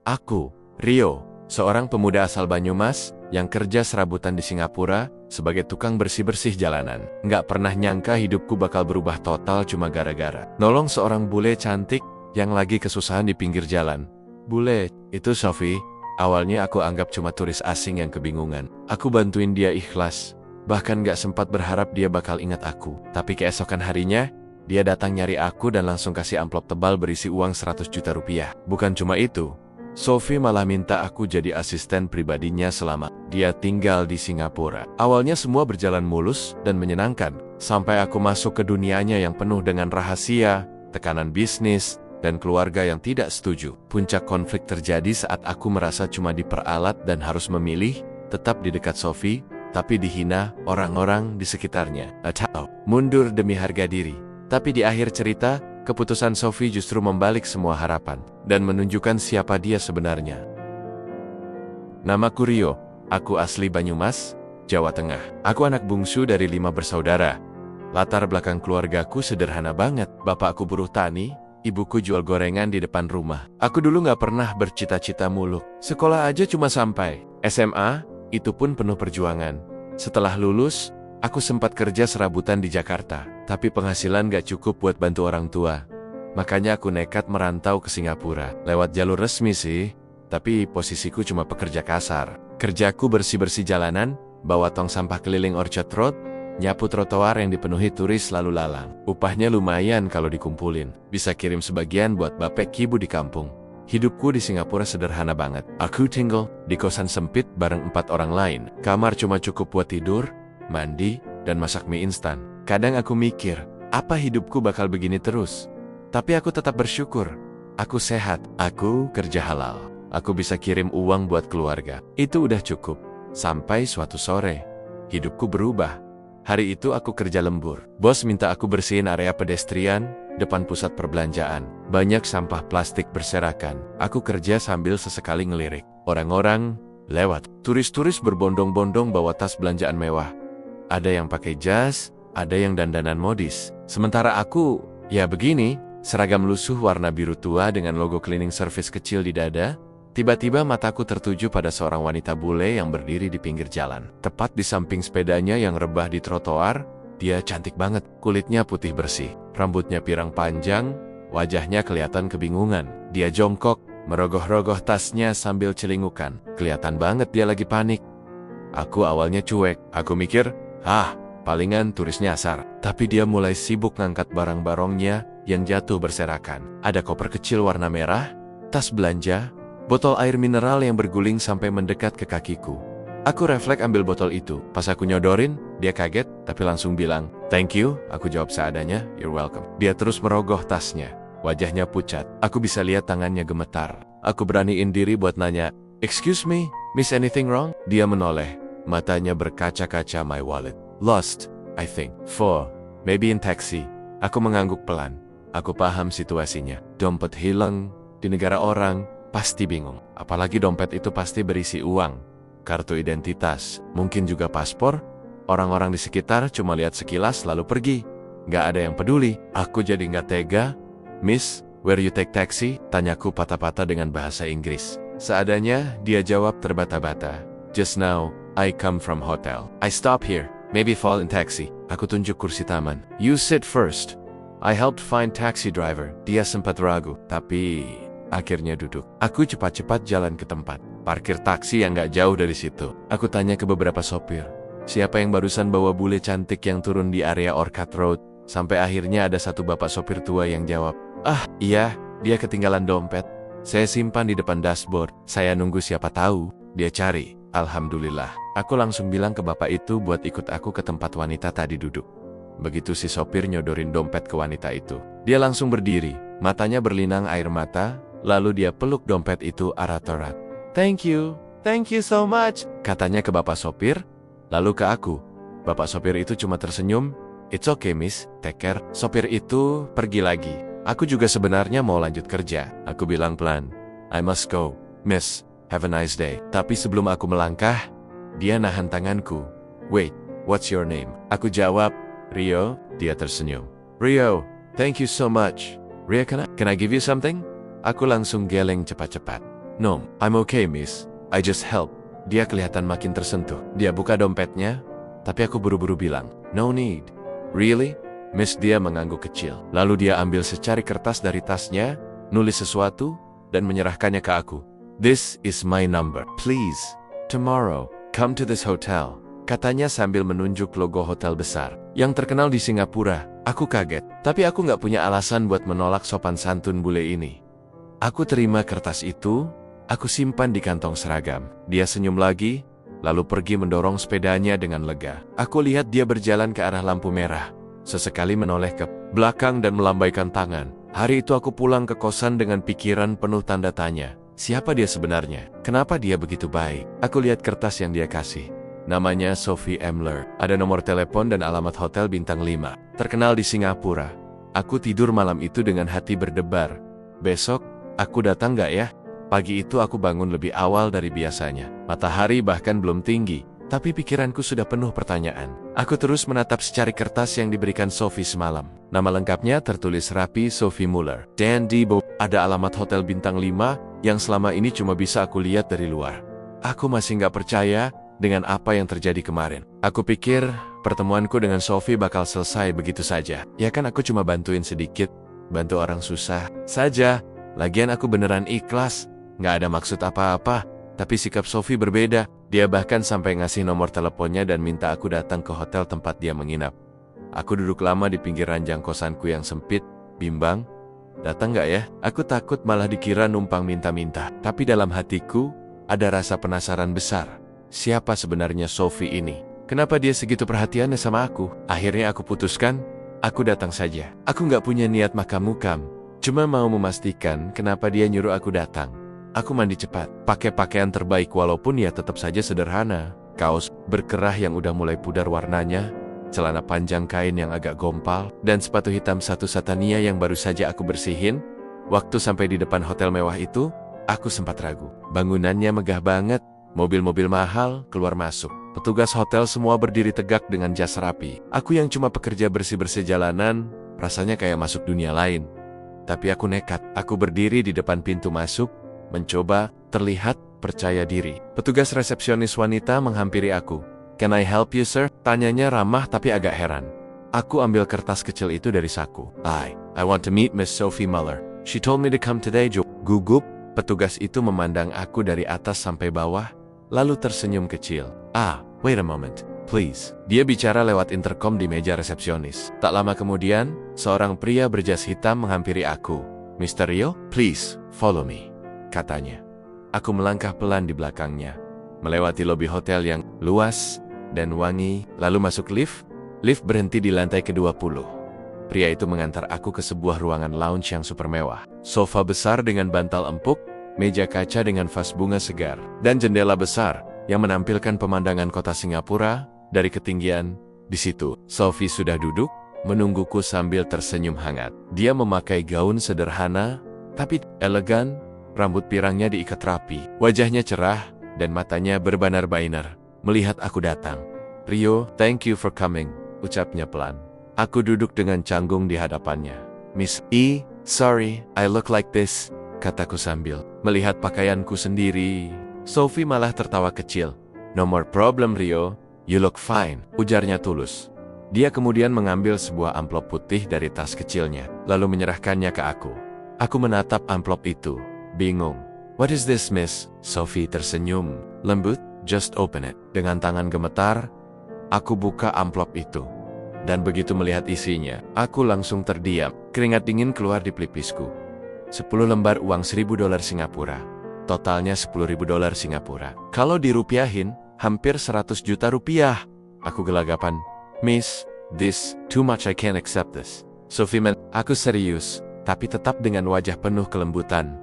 Aku, Rio, seorang pemuda asal Banyumas yang kerja serabutan di Singapura sebagai tukang bersih-bersih jalanan. Nggak pernah nyangka hidupku bakal berubah total cuma gara-gara nolong seorang bule cantik yang lagi kesusahan di pinggir jalan. Bule, itu Sophie. Awalnya aku anggap cuma turis asing yang kebingungan. Aku bantuin dia ikhlas. Bahkan gak sempat berharap dia bakal ingat aku. Tapi keesokan harinya, dia datang nyari aku dan langsung kasih amplop tebal berisi uang 100 juta rupiah. Bukan cuma itu, Sophie malah minta aku jadi asisten pribadinya selama dia tinggal di Singapura. Awalnya semua berjalan mulus dan menyenangkan. Sampai aku masuk ke dunianya yang penuh dengan rahasia, tekanan bisnis, dan keluarga yang tidak setuju. Puncak konflik terjadi saat aku merasa cuma diperalat dan harus memilih tetap di dekat Sophie, tapi dihina orang-orang di sekitarnya. Atau mundur demi harga diri. Tapi di akhir cerita, keputusan Sophie justru membalik semua harapan dan menunjukkan siapa dia sebenarnya. Namaku Rio, aku asli Banyumas, Jawa Tengah. Aku anak bungsu dari 5 bersaudara. Latar belakang keluargaku sederhana banget. Bapakku buruh tani, ibuku jual gorengan di depan rumah. Aku dulu gak pernah bercita-cita muluk. Sekolah aja cuma sampai SMA, itu pun penuh perjuangan. Setelah lulus, aku sempat kerja serabutan di Jakarta. Tapi penghasilan gak cukup buat bantu orang tua. Makanya aku nekat merantau ke Singapura. Lewat jalur resmi sih, tapi posisiku cuma pekerja kasar. Kerjaku bersih-bersih jalanan, bawa tong sampah keliling Orchard Road, nyapu trotoar yang dipenuhi turis lalu lalang. Upahnya lumayan kalau dikumpulin. Bisa kirim sebagian buat bapek ibu di kampung. Hidupku di Singapura sederhana banget. Aku tinggal di kosan sempit bareng 4 orang lain. Kamar cuma cukup buat tidur, mandi, dan masak mie instan. Kadang aku mikir, apa hidupku bakal begini terus? Tapi aku tetap bersyukur. Aku sehat, aku kerja halal. Aku bisa kirim uang buat keluarga. Itu udah cukup. Sampai suatu sore, hidupku berubah. Hari itu aku kerja lembur. Bos minta aku bersihin area pedestrian depan pusat perbelanjaan. Banyak sampah plastik berserakan. Aku kerja sambil sesekali ngelirik. Orang-orang lewat. Turis-turis berbondong-bondong bawa tas belanjaan mewah. Ada yang pakai jas, ada yang dandanan modis. Sementara aku, ya begini, seragam lusuh warna biru tua dengan logo cleaning service kecil di dada. Tiba-tiba mataku tertuju pada seorang wanita bule yang berdiri di pinggir jalan. Tepat di samping sepedanya yang rebah di trotoar, dia cantik banget. Kulitnya putih bersih, rambutnya pirang panjang, wajahnya kelihatan kebingungan. Dia jongkok, merogoh-rogoh tasnya sambil celingukan. Kelihatan banget dia lagi panik. Aku awalnya cuek. Aku mikir, palingan turis nyasar. Tapi dia mulai sibuk ngangkat barang-barangnya yang jatuh berserakan. Ada koper kecil warna merah, tas belanja, botol air mineral yang berguling sampai mendekat ke kakiku. Aku refleks ambil botol itu. Pas aku nyodorin, dia kaget, tapi langsung bilang, "Thank you." Aku jawab seadanya, "You're welcome." Dia terus merogoh tasnya. Wajahnya pucat. Aku bisa lihat tangannya gemetar. Aku beraniin diri buat nanya, "Excuse me, miss anything wrong?" Dia menoleh. Matanya berkaca-kaca. "My wallet. Lost, I think. Maybe in taxi." Aku mengangguk pelan. Aku paham situasinya. Dompet hilang di negara orang. Pasti bingung, apalagi dompet itu pasti berisi uang, kartu identitas, mungkin juga paspor. Orang-orang di sekitar cuma lihat sekilas lalu pergi. Gak ada yang peduli. Aku jadi gak tega. "Miss, where you take taxi?" Tanyaku patah-patah dengan bahasa Inggris. Seadanya, dia jawab terbata-bata. "Just now, I come from hotel. I stop here, maybe fall in taxi." Aku tunjuk kursi taman. "You sit first. I helped find taxi driver." Dia sempat ragu, tapi akhirnya duduk. Aku cepat-cepat jalan ke tempat parkir taksi yang gak jauh dari situ. Aku tanya ke beberapa sopir, siapa yang barusan bawa bule cantik yang turun di area Orchard Road? Sampai akhirnya ada satu bapak sopir tua yang jawab, Iya, dia ketinggalan dompet. Saya simpan di depan dashboard. Saya nunggu siapa tahu dia cari." Alhamdulillah. Aku langsung bilang ke bapak itu buat ikut aku ke tempat wanita tadi duduk. Begitu si sopir nyodorin dompet ke wanita itu, dia langsung berdiri, matanya berlinang air mata. Lalu dia peluk dompet itu erat-erat. Thank you so much," katanya ke bapak sopir, lalu ke aku. Bapak sopir itu cuma tersenyum, "It's okay miss, take care." Sopir itu pergi lagi. Aku juga sebenarnya mau lanjut kerja. Aku bilang pelan, "I must go, miss, have a nice day." Tapi sebelum aku melangkah, dia nahan tanganku. "Wait, what's your name?" Aku jawab, "Rio." Dia tersenyum. "Rio, thank you so much. Rio, can I give you something?" Aku langsung geleng cepat-cepat. No, I'm okay, miss. I just help. Dia kelihatan makin tersentuh. Dia buka dompetnya, tapi aku buru-buru bilang, no need. Really? Miss, dia mengangguk kecil. Lalu dia ambil secari kertas dari tasnya, nulis sesuatu, dan menyerahkannya ke aku. This is my number. Please, tomorrow, come to this hotel. Katanya sambil menunjuk logo hotel besar yang terkenal di Singapura. Aku kaget, tapi aku nggak punya alasan buat menolak sopan santun bule ini. Aku terima kertas itu, aku simpan di kantong seragam. Dia senyum lagi, lalu pergi mendorong sepedanya dengan lega. Aku lihat dia berjalan ke arah lampu merah. Sesekali menoleh ke belakang dan melambaikan tangan. Hari itu aku pulang ke kosan dengan pikiran penuh tanda tanya. Siapa dia sebenarnya? Kenapa dia begitu baik? Aku lihat kertas yang dia kasih. Namanya Sophie Emler. Ada nomor telepon dan alamat hotel bintang 5. Terkenal di Singapura. Aku tidur malam itu dengan hati berdebar. Besok, aku datang gak ya? Pagi itu aku bangun lebih awal dari biasanya. Matahari bahkan belum tinggi, tapi pikiranku sudah penuh pertanyaan. Aku terus menatap secari kertas yang diberikan Sophie semalam. Nama lengkapnya tertulis rapi Sophie Muller. Dan di bawah ada alamat hotel bintang 5 yang selama ini cuma bisa aku lihat dari luar. Aku masih gak percaya dengan apa yang terjadi kemarin. Aku pikir pertemuanku dengan Sophie bakal selesai begitu saja. Ya kan aku cuma bantuin sedikit, bantu orang susah saja. Lagian aku beneran ikhlas, nggak ada maksud apa-apa. Tapi sikap Sophie berbeda. Dia bahkan sampai ngasih nomor teleponnya dan minta aku datang ke hotel tempat dia menginap. Aku duduk lama di pinggir ranjang kosanku yang sempit, bimbang. Datang nggak ya? Aku takut malah dikira numpang minta-minta. Tapi dalam hatiku ada rasa penasaran besar. Siapa sebenarnya Sophie ini? Kenapa dia segitu perhatiannya sama aku? Akhirnya aku putuskan, aku datang saja. Aku nggak punya niat makam-mukam, cuma mau memastikan kenapa dia nyuruh aku datang. Aku mandi cepat, pakai pakaian terbaik walaupun ya tetap saja sederhana. Kaos berkerah yang udah mulai pudar warnanya, celana panjang kain yang agak gompal, dan sepatu hitam satu Satania yang baru saja aku bersihin. Waktu sampai di depan hotel mewah itu, aku sempat ragu. Bangunannya megah banget. Mobil-mobil mahal keluar masuk. Petugas hotel semua berdiri tegak dengan jas rapi. Aku yang cuma pekerja bersih-bersih jalanan, rasanya kayak masuk dunia lain. Tapi aku nekat. Aku berdiri di depan pintu masuk, mencoba terlihat percaya diri. Petugas resepsionis wanita menghampiri aku. Can I help you, sir? Tanyanya ramah tapi agak heran. Aku ambil kertas kecil itu dari saku. I want to meet Miss Sophie Muller. She told me to come today, Joe. Gugup, petugas itu memandang aku dari atas sampai bawah, lalu tersenyum kecil. Wait a moment, please. Dia bicara lewat intercom di meja resepsionis. Tak lama kemudian, seorang pria berjas hitam menghampiri aku. Mr. Rio, please, follow me, katanya. Aku melangkah pelan di belakangnya, melewati lobi hotel yang luas dan wangi, lalu masuk lift. Lift berhenti di lantai ke-20. Pria itu mengantar aku ke sebuah ruangan lounge yang super mewah. Sofa besar dengan bantal empuk, meja kaca dengan vas bunga segar, dan jendela besar yang menampilkan pemandangan kota Singapura dari ketinggian. Di situ, Sophie sudah duduk, menungguku sambil tersenyum hangat. Dia memakai gaun sederhana, tapi elegan, rambut pirangnya diikat rapi. Wajahnya cerah, dan matanya berbinar-binar melihat aku datang. Rio, thank you for coming, ucapnya pelan. Aku duduk dengan canggung di hadapannya. Miss E, sorry, I look like this, kataku sambil melihat pakaianku sendiri. Sophie malah tertawa kecil. No more problem, Rio. You look fine, ujarnya tulus. Dia kemudian mengambil sebuah amplop putih dari tas kecilnya, lalu menyerahkannya ke aku. Aku menatap amplop itu, bingung. What is this, miss? Sophie tersenyum lembut. Just open it. Dengan tangan gemetar, aku buka amplop itu. Dan begitu melihat isinya, aku langsung terdiam. Keringat dingin keluar di pelipisku. 10 lembar uang $1.000 Singapura. Totalnya $10.000 Singapura. Kalau dirupiahin, hampir 100 juta rupiah. Aku gelagapan. Miss, this, too much, I can't accept this. Sophie, aku serius, tapi tetap dengan wajah penuh kelembutan.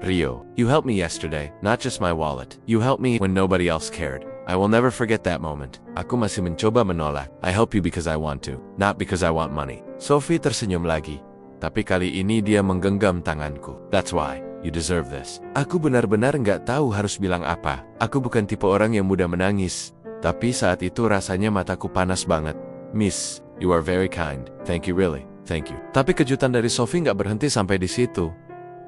Rio, you helped me yesterday, not just my wallet. You helped me when nobody else cared. I will never forget that moment. Aku masih mencoba menolak. I help you because I want to, not because I want money. Sophie tersenyum lagi. Tapi kali ini dia menggenggam tanganku. That's why, you deserve this. Aku benar-benar nggak tahu harus bilang apa. Aku bukan tipe orang yang mudah menangis. Tapi saat itu rasanya mataku panas banget. Miss, you are very kind. Thank you really. Thank you. Tapi kejutan dari Sophie nggak berhenti sampai di situ.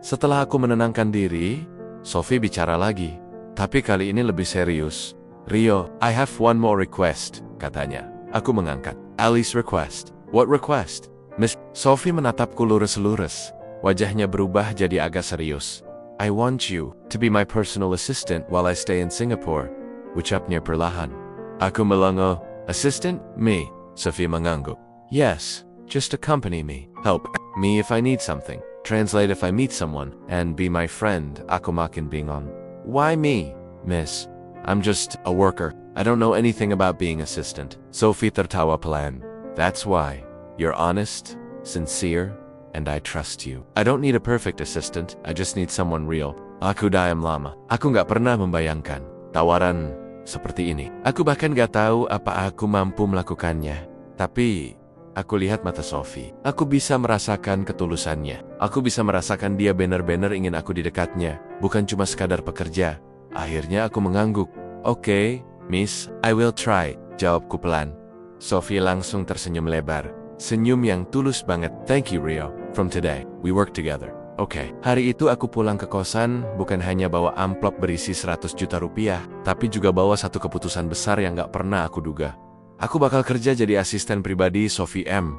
Setelah aku menenangkan diri, Sophie bicara lagi, tapi kali ini lebih serius. Rio, I have one more request, katanya. Aku mengangkat. Ali's request. What request? Miss Sophie menatapku lurus-lurus. Wajahnya berubah jadi agak serius. I want you to be my personal assistant while I stay in Singapore. Ucapnya perlahan. Aku melongo. Assistant? Me. Sophie mengangguk. Yes, just accompany me. Help me if I need something. Translate if I meet someone. And be my friend. Aku makin bingung. Why me, miss? I'm just a worker. I don't know anything about being assistant. Sophie tertawa pelan. That's why. You're honest, sincere, and I trust you. I don't need a perfect assistant. I just need someone real. Aku diam lama. Aku gak pernah membayangkan tawaran seperti ini. Aku bahkan gak tahu apa aku mampu melakukannya. Tapi aku lihat mata Sophie. Aku bisa merasakan ketulusannya. Aku bisa merasakan dia benar-benar ingin aku di dekatnya. Bukan cuma sekadar pekerja. Akhirnya aku mengangguk. Oke, miss, I will try. Jawabku pelan. Sophie langsung tersenyum lebar. Senyum yang tulus banget. Thank you, Rio. From today, we work together. Oke. Hari itu aku pulang ke kosan bukan hanya bawa amplop berisi 100 juta rupiah, tapi juga bawa satu keputusan besar yang gak pernah aku duga. Aku bakal kerja jadi asisten pribadi Sophie M.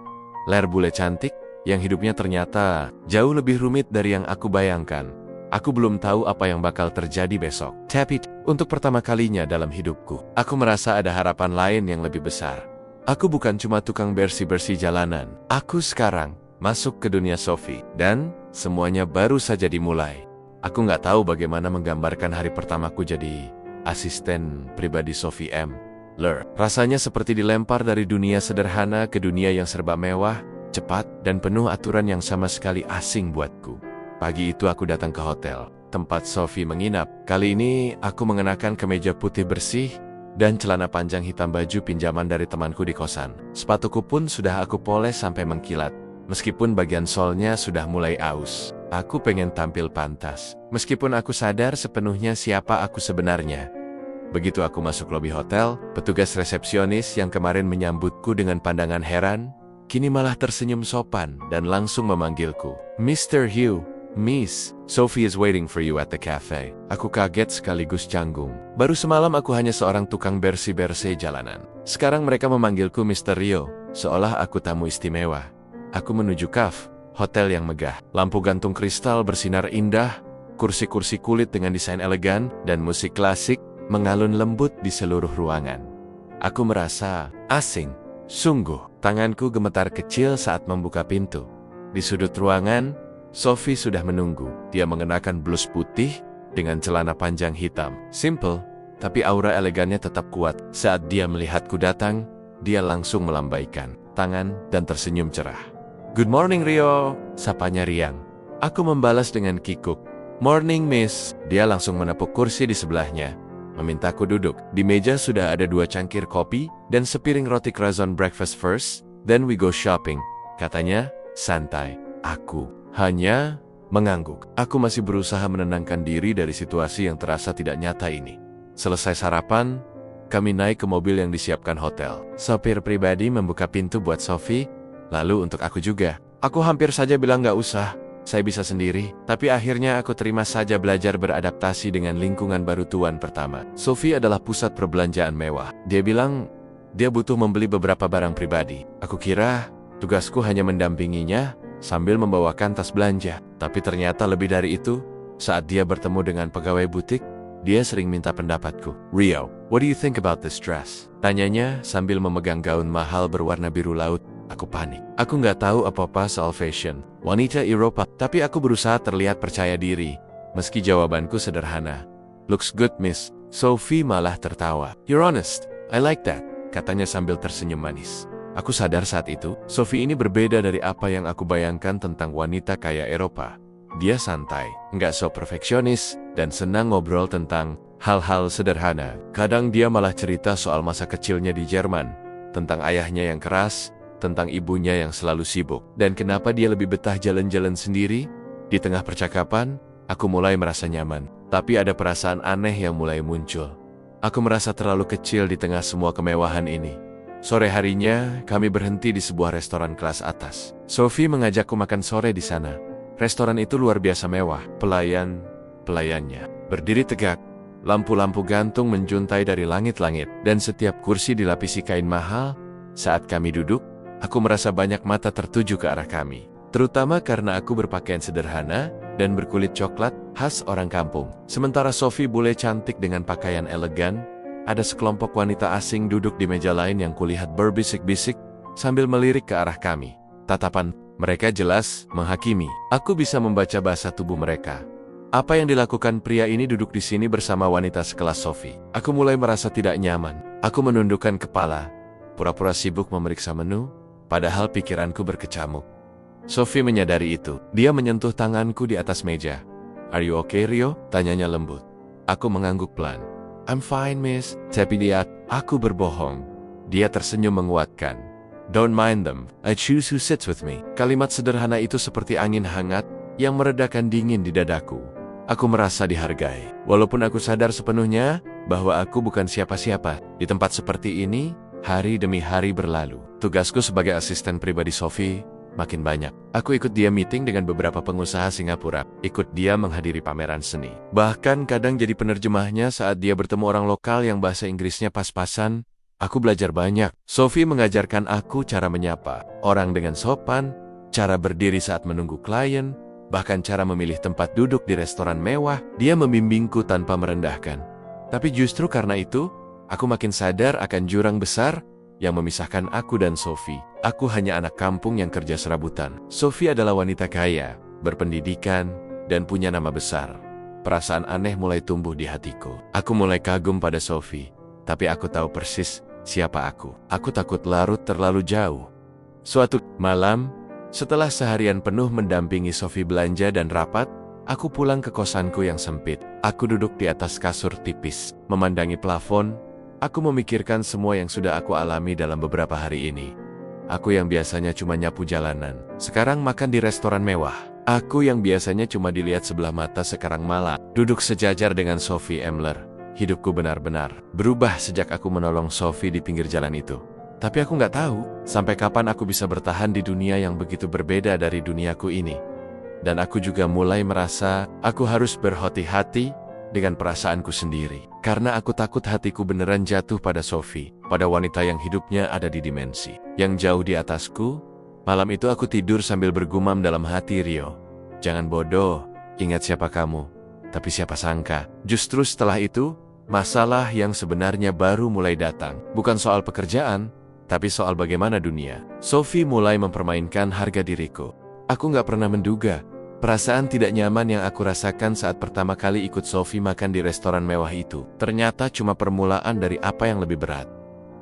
Ler bule cantik, yang hidupnya ternyata jauh lebih rumit dari yang aku bayangkan. Aku belum tahu apa yang bakal terjadi besok. Tapi, untuk pertama kalinya dalam hidupku, aku merasa ada harapan lain yang lebih besar. Aku bukan cuma tukang bersih-bersih jalanan. Aku sekarang masuk ke dunia Sophie. Dan semuanya baru saja dimulai. Aku nggak tahu bagaimana menggambarkan hari pertamaku jadi asisten pribadi Sophie M. Ler. Rasanya seperti dilempar dari dunia sederhana ke dunia yang serba mewah, cepat, dan penuh aturan yang sama sekali asing buatku. Pagi itu aku datang ke hotel, tempat Sophie menginap. Kali ini aku mengenakan kemeja putih bersih dan celana panjang hitam baju pinjaman dari temanku di kosan. Sepatuku pun sudah aku poles sampai mengkilat. Meskipun bagian solnya sudah mulai aus. Aku pengen tampil pantas. Meskipun aku sadar sepenuhnya siapa aku sebenarnya. Begitu aku masuk lobi hotel, petugas resepsionis yang kemarin menyambutku dengan pandangan heran, kini malah tersenyum sopan dan langsung memanggilku. Mr. Hugh, Miss, Sophie is waiting for you at the cafe. Aku kaget sekaligus canggung. Baru semalam aku hanya seorang tukang bersih-bersih jalanan. Sekarang mereka memanggilku Mr. Rio, seolah aku tamu istimewa. Aku menuju cafe, hotel yang megah. Lampu gantung kristal bersinar indah, kursi-kursi kulit dengan desain elegan, dan musik klasik mengalun lembut di seluruh ruangan. Aku merasa asing. Sungguh, tanganku gemetar kecil saat membuka pintu. Di sudut ruangan, Sophie sudah menunggu. Dia mengenakan blus putih dengan celana panjang hitam. Simple, tapi aura elegannya tetap kuat. Saat dia melihatku datang, dia langsung melambaikan tangan dan tersenyum cerah. Good morning, Rio, sapanya riang. Aku membalas dengan kikuk. Morning, Miss. Dia langsung menepuk kursi di sebelahnya, memintaku duduk. Di meja sudah ada 2 cangkir kopi dan sepiring roti croissant breakfast first, then we go shopping. Katanya, santai. Aku hanya mengangguk. Aku masih berusaha menenangkan diri dari situasi yang terasa tidak nyata ini. Selesai sarapan, kami naik ke mobil yang disiapkan hotel. Sopir pribadi membuka pintu buat Sophie, lalu untuk aku juga. Aku hampir saja bilang gak usah, saya bisa sendiri. Tapi akhirnya aku terima saja belajar beradaptasi dengan lingkungan baru tuan pertama. Sophie adalah pusat perbelanjaan mewah. Dia bilang dia butuh membeli beberapa barang pribadi. Aku kira tugasku hanya mendampinginya sambil membawakan tas belanja. Tapi ternyata lebih dari itu. Saat dia bertemu dengan pegawai butik, dia sering minta pendapatku. Rio, what do you think about this dress? Tanyanya sambil memegang gaun mahal berwarna biru laut. Aku panik. Aku nggak tahu apa-apa soal fashion, wanita Eropa, tapi aku berusaha terlihat percaya diri. Meski jawabanku sederhana. Looks good, Miss. Sophie malah tertawa. You're honest. I like that, katanya sambil tersenyum manis. Aku sadar saat itu, Sophie ini berbeda dari apa yang aku bayangkan tentang wanita kaya Eropa. Dia santai, nggak so perfeksionis, dan senang ngobrol tentang hal-hal sederhana. Kadang dia malah cerita soal masa kecilnya di Jerman, tentang ayahnya yang keras, tentang ibunya yang selalu sibuk, dan kenapa dia lebih betah jalan-jalan sendiri. Di tengah percakapan, aku mulai merasa nyaman, tapi ada perasaan aneh yang mulai muncul. Aku merasa terlalu kecil di tengah semua kemewahan ini. Sore harinya, kami berhenti di sebuah restoran kelas atas. Sophie mengajakku makan sore di sana. Restoran itu luar biasa mewah. Pelayannya berdiri tegak. Lampu-lampu gantung menjuntai dari langit-langit, dan setiap kursi dilapisi kain mahal. Saat kami duduk, aku merasa banyak mata tertuju ke arah kami. Terutama karena aku berpakaian sederhana dan berkulit coklat khas orang kampung. Sementara Sophie bule cantik dengan pakaian elegan, ada sekelompok wanita asing duduk di meja lain yang kulihat berbisik-bisik sambil melirik ke arah kami. Tatapan mereka jelas menghakimi. Aku bisa membaca bahasa tubuh mereka. Apa yang dilakukan pria ini duduk di sini bersama wanita sekelas Sophie? Aku mulai merasa tidak nyaman. Aku menundukkan kepala, pura-pura sibuk memeriksa menu, padahal pikiranku berkecamuk. Sophie menyadari itu. Dia menyentuh tanganku di atas meja. "Are you okay, Rio?" tanyanya lembut. Aku mengangguk pelan. "I'm fine, miss." Tapi aku berbohong. Dia tersenyum menguatkan. "Don't mind them. I choose who sits with me." Kalimat sederhana itu seperti angin hangat yang meredakan dingin di dadaku. Aku merasa dihargai. Walaupun aku sadar sepenuhnya bahwa aku bukan siapa-siapa. Di tempat seperti ini, hari demi hari berlalu. Tugasku sebagai asisten pribadi Sophie makin banyak. Aku ikut dia meeting dengan beberapa pengusaha Singapura. Ikut dia menghadiri pameran seni. Bahkan kadang jadi penerjemahnya saat dia bertemu orang lokal yang bahasa Inggrisnya pas-pasan. Aku belajar banyak. Sophie mengajarkan aku cara menyapa orang dengan sopan, cara berdiri saat menunggu klien, bahkan cara memilih tempat duduk di restoran mewah. Dia membimbingku tanpa merendahkan. Tapi justru karena itu, aku makin sadar akan jurang besar yang memisahkan aku dan Sophie. Aku hanya anak kampung yang kerja serabutan. Sophie adalah wanita kaya, berpendidikan, dan punya nama besar. Perasaan aneh mulai tumbuh di hatiku. Aku mulai kagum pada Sophie, tapi aku tahu persis siapa aku. Aku takut larut terlalu jauh. Suatu malam, setelah seharian penuh mendampingi Sophie belanja dan rapat, aku pulang ke kosanku yang sempit. Aku duduk di atas kasur tipis, memandangi plafon. Aku memikirkan semua yang sudah aku alami dalam beberapa hari ini. Aku yang biasanya cuma nyapu jalanan, sekarang makan di restoran mewah. Aku yang biasanya cuma dilihat sebelah mata, sekarang malah duduk sejajar dengan Sophie Emler. Hidupku benar-benar berubah sejak aku menolong Sophie di pinggir jalan itu. Tapi aku nggak tahu sampai kapan aku bisa bertahan di dunia yang begitu berbeda dari duniaku ini. Dan aku juga mulai merasa aku harus berhati-hati dengan perasaanku sendiri. Karena aku takut hatiku beneran jatuh pada Sophie, pada wanita yang hidupnya ada di dimensi yang jauh di atasku. Malam itu aku tidur sambil bergumam dalam hati, "Rio, jangan bodoh, ingat siapa kamu." Tapi siapa sangka, justru setelah itu, masalah yang sebenarnya baru mulai datang. Bukan soal pekerjaan, tapi soal bagaimana dunia. Sophie mulai mempermainkan harga diriku. Aku nggak pernah menduga perasaan tidak nyaman yang aku rasakan saat pertama kali ikut Sophie makan di restoran mewah itu ternyata cuma permulaan dari apa yang lebih berat.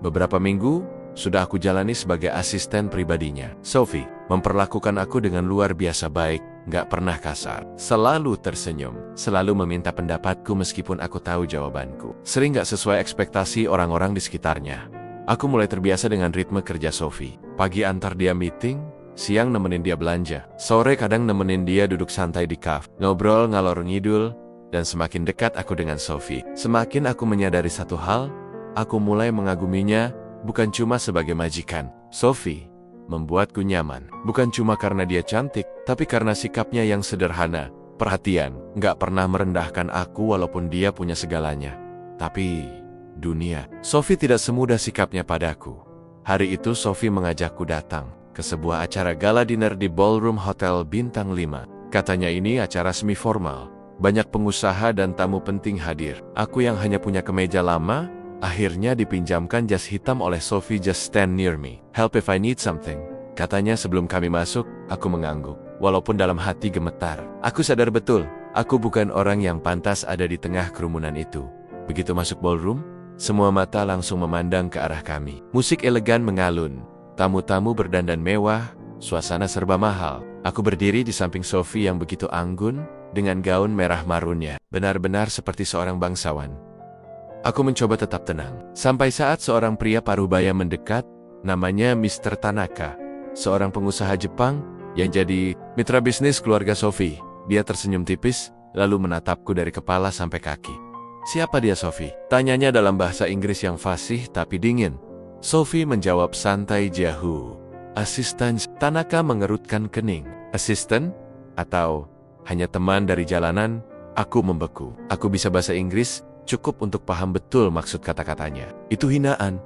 Beberapa minggu sudah aku jalani sebagai asisten pribadinya. Sophie memperlakukan aku dengan luar biasa baik, nggak pernah kasar, selalu tersenyum, selalu meminta pendapatku meskipun aku tahu jawabanku sering nggak sesuai ekspektasi orang-orang di sekitarnya. Aku mulai terbiasa dengan ritme kerja Sophie. Pagi antar dia meeting, siang nemenin dia belanja, sore kadang nemenin dia duduk santai di kafe, ngobrol ngalor ngidul, dan semakin dekat aku dengan Sophie, semakin aku menyadari satu hal, aku mulai mengaguminya bukan cuma sebagai majikan. Sophie membuatku nyaman, bukan cuma karena dia cantik, tapi karena sikapnya yang sederhana, perhatian, nggak pernah merendahkan aku walaupun dia punya segalanya. Tapi dunia, Sophie tidak semudah sikapnya padaku. Hari itu Sophie mengajakku datang ke sebuah acara gala dinner di Ballroom Hotel Bintang 5. Katanya ini acara semi formal, banyak pengusaha dan tamu penting hadir. Aku yang hanya punya kemeja lama, akhirnya dipinjamkan jas hitam oleh Sophie. "Just stand near me. Help if I need something," katanya sebelum kami masuk. Aku mengangguk, walaupun dalam hati gemetar. Aku sadar betul, aku bukan orang yang pantas ada di tengah kerumunan itu. Begitu masuk ballroom, semua mata langsung memandang ke arah kami. Musik elegan mengalun, tamu-tamu berdandan mewah, suasana serba mahal. Aku berdiri di samping Sophie yang begitu anggun, dengan gaun merah marunnya, benar-benar seperti seorang bangsawan. Aku mencoba tetap tenang, sampai saat seorang pria parubaya mendekat, namanya Mr. Tanaka, seorang pengusaha Jepang yang jadi mitra bisnis keluarga Sophie. Dia tersenyum tipis, lalu menatapku dari kepala sampai kaki. "Siapa dia, Sophie?" tanyanya dalam bahasa Inggris yang fasih tapi dingin. Sophie menjawab santai jahu, "Asisten." Tanaka mengerutkan kening. "Asisten? Atau hanya teman dari jalanan?" Aku membeku. Aku bisa bahasa Inggris, cukup untuk paham betul maksud kata-katanya. Itu hinaan.